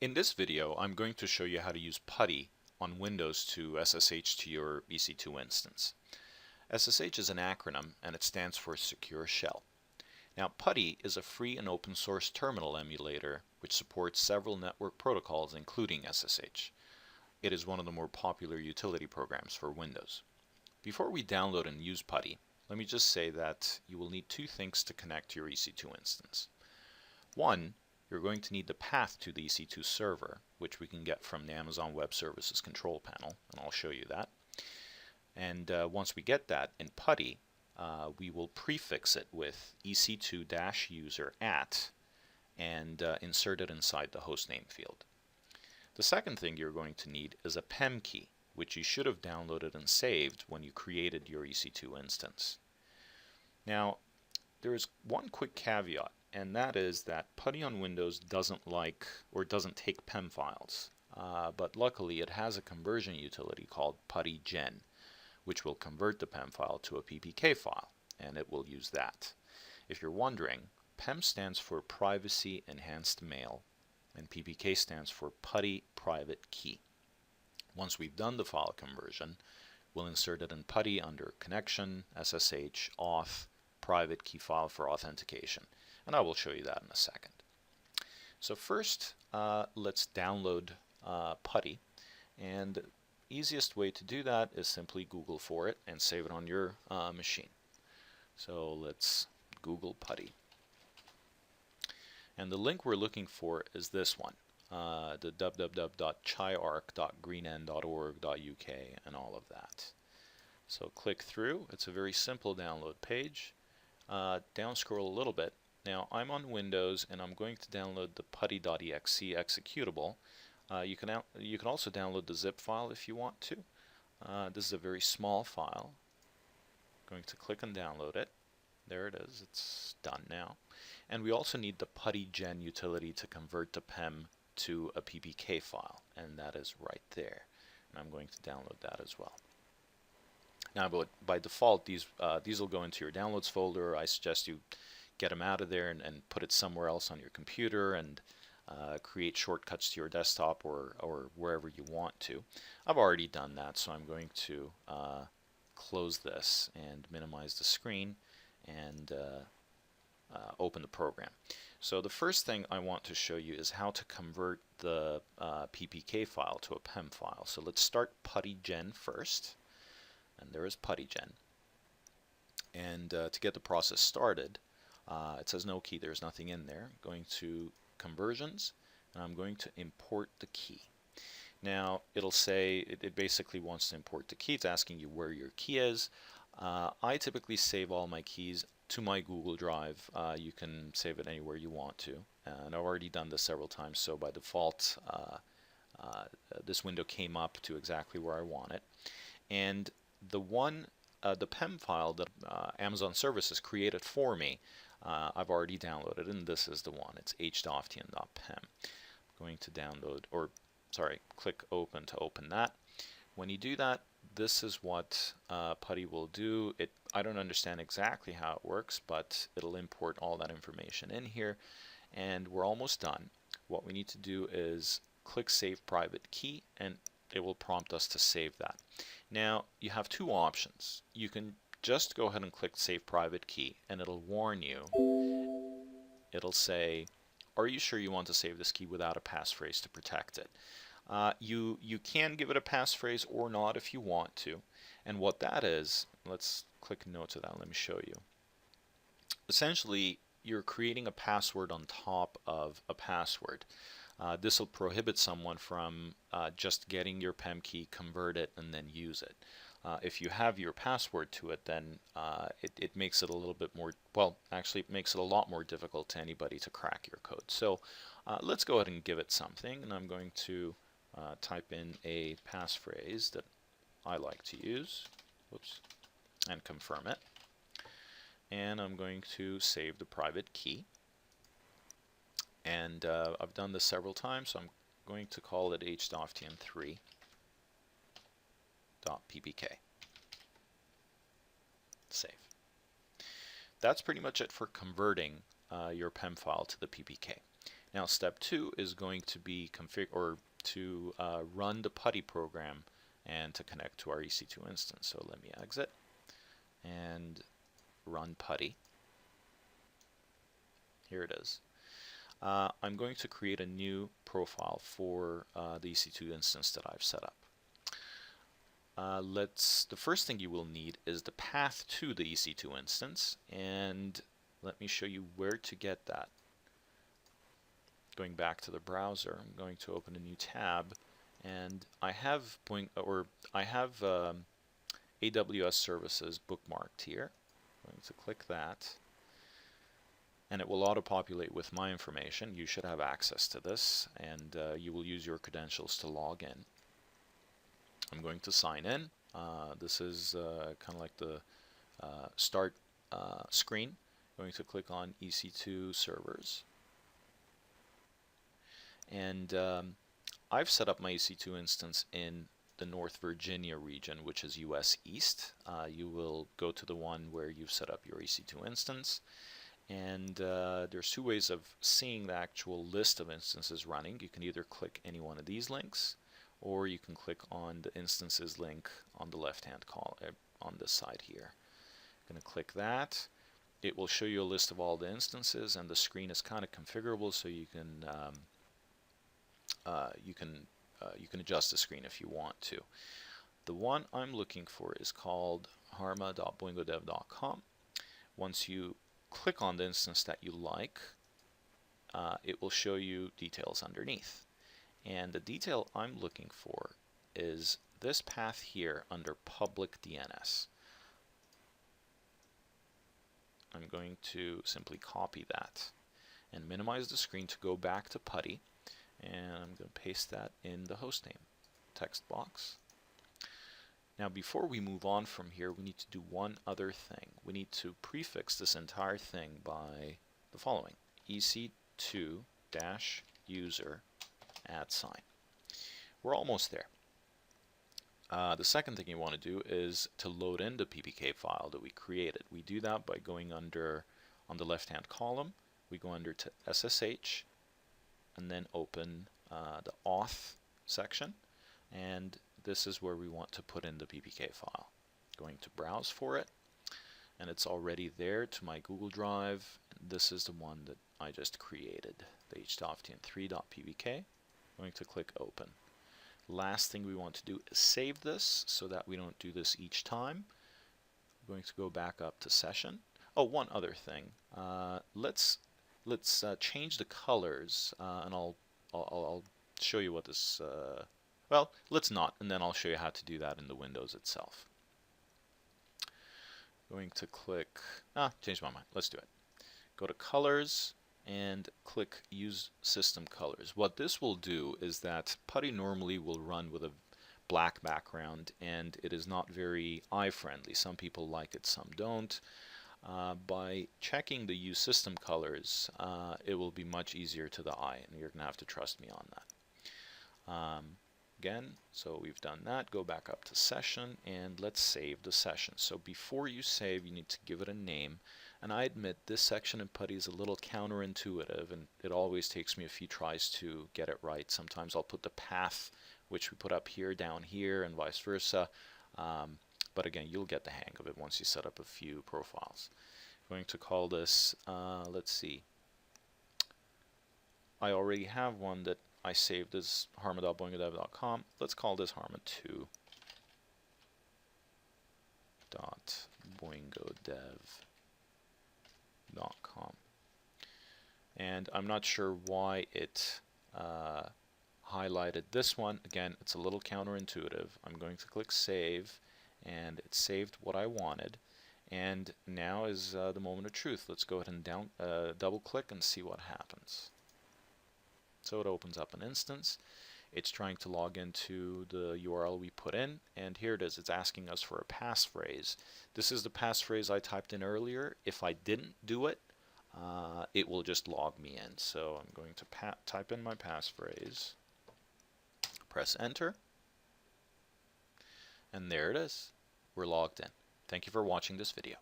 In this video, I'm going to show you how to use PuTTY on Windows to SSH to your ec2 instance. SSH is an acronym and it stands for Secure Shell. Now, PuTTY is a free and open source terminal emulator which supports several network protocols including SSH. It is one of the more popular utility programs for Windows. Before we download and use PuTTY, let me just say that you will need two things to connect to your ec2 instance. One, you're going to need the path to the ec2 server, which we can get from the Amazon Web Services control panel, and I'll show you that. And once we get that in PuTTY, we will prefix it with ec2-user at and insert it inside the hostname field. The second thing you're going to need is a PEM key, which you should have downloaded and saved when you created your ec2 instance. Now, there is one quick caveat, and that is that PuTTY on Windows doesn't like or doesn't take PEM files, but luckily it has a conversion utility called Puttygen, which will convert the PEM file to a PPK file, and it will use that. If you're wondering, PEM stands for Privacy Enhanced Mail, and PPK stands for PuTTY Private Key. Once we've done the file conversion, we'll insert it in PuTTY under Connection, SSH, Auth, Private Key File for authentication. And I will show you that in a second. So first, let's download PuTTY. And the easiest way to do that is simply Google for it and save it on your machine. So let's Google PuTTY. And the link we're looking for is this one, the www.chiarc.greenend.org.uk and all of that. So click through. It's a very simple download page. Down scroll a little bit. Now I'm on Windows and I'm going to download the putty.exe executable. You can also download the zip file if you want to. This is a very small file. I'm going to click and download it. There it is. It's done now. And we also need the Puttygen utility to convert the PEM to a PPK file, and that is right there. And I'm going to download that as well. Now, by default, these will go into your downloads folder. I suggest you get them out of there and put it somewhere else on your computer and create shortcuts to your desktop or wherever you want to. I've already done that, so I'm going to close this and minimize the screen and open the program. So the first thing I want to show you is how to convert the PPK file to a PEM file. So let's start Puttygen first. And there is Puttygen. And to get the process started, it says no key, there's nothing in there. I'm going to Conversions, and I'm going to import the key. Now, it'll say, it basically wants to import the key. It's asking you where your key is. I typically save all my keys to my Google Drive. You can save it anywhere you want to. And I've already done this several times, so by default, this window came up to exactly where I want it. And the PEM file that Amazon Services created for me, I've already downloaded, and this is the one. It's h.pem. I'm going to download, or sorry, click open to open that. When you do that, this is what PuTTY will do. I don't understand exactly how it works, but it'll import all that information in here, and we're almost done. What we need to do is click Save Private Key, and it will prompt us to save that. Now, you have two options. You can just go ahead and click Save Private Key, and it'll warn you. It'll say, are you sure you want to save this key without a passphrase to protect it? You can give it a passphrase or not if you want to. And what that is, let's click No to that. Let me show you. Essentially, you're creating a password on top of a password. This will prohibit someone from just getting your PEM key, convert it, and then use it. If you have your password to it, then it makes it a little bit more, well, actually it makes it a lot more difficult to anybody to crack your code. So let's go ahead and give it something, and I'm going to type in a passphrase that I like to use, whoops, and confirm it. And I'm going to save the private key. And I've done this several times, so I'm going to call it h.tm3.ppk. Save. That's pretty much it for converting your PEM file to the PPK. Now step 2 is going to be to run the PuTTY program and to connect to our ec2 instance. So let me exit and run PuTTY. Here it is. I'm going to create a new profile for the ec2 instance that I've set up. The first thing you will need is the path to the ec2 instance, and let me show you where to get that. Going back to the browser, I'm going to open a new tab, and I have AWS services bookmarked here. I'm going to click that, and it will auto-populate with my information. You should have access to this, and you will use your credentials to log in. I'm going to sign in. This is kind of like the start screen. I'm going to click on ec2 servers. And I've set up my ec2 instance in the North Virginia region, which is US East. You will go to the one where you've set up your ec2 instance. And there's two ways of seeing the actual list of instances running. You can either click any one of these links, or you can click on the instances link on the left-hand column on this side here. I'm going to click that. It will show you a list of all the instances, and the screen is kind of configurable, so you can adjust the screen if you want to. The one I'm looking for is called harma.boingodev.com. Once you click on the instance that you like, it will show you details underneath. And the detail I'm looking for is this path here under public DNS. I'm going to simply copy that and minimize the screen to go back to PuTTY, and I'm going to paste that in the hostname text box. Now before we move on from here, we need to do one other thing. We need to prefix this entire thing by the following: ec2-user @. We're almost there. The second thing you want to do is to load in the PPK file that we created. We do that by going on the left-hand column. We go under to SSH, and then open the auth section, and this is where we want to put in the PPK file. Going to browse for it, and it's already there to my Google Drive. This is the one that I just created, the htftn3.pbk. Going to click open. Last thing we want to do is save this so that we don't do this each time. I'm going to go back up to session. Oh, one other thing. Let's change the colors, and I'll show you what this. Well, let's not, and then I'll show you how to do that in the Windows itself. Going to click. Change my mind. Let's do it. Go to Colors and click Use System Colors. What this will do is that PuTTY normally will run with a black background, and it is not very eye-friendly. Some people like it, some don't. By checking the Use System Colors, it will be much easier to the eye, and you're going to have to trust me on that. Again, so we've done that. Go back up to session, and let's save the session. So before you save, you need to give it a name. And I admit this section in PuTTY is a little counterintuitive, and it always takes me a few tries to get it right. Sometimes I'll put the path, which we put up here, down here, and vice versa. But again, you'll get the hang of it once you set up a few profiles. I'm going to call this, let's see. I already have one that I saved as harma.boingodev.com. Let's call this harma2.boingodev.com. And I'm not sure why it highlighted this one. Again, it's a little counterintuitive. I'm going to click Save, and it saved what I wanted. And now is the moment of truth. Let's go ahead and double click and see what happens. So it opens up an instance. It's trying to log into the URL we put in, and here it is. It's asking us for a passphrase. This is the passphrase I typed in earlier. If I didn't do it, it will just log me in. So I'm going to type in my passphrase, press enter, and there it is. We're logged in. Thank you for watching this video.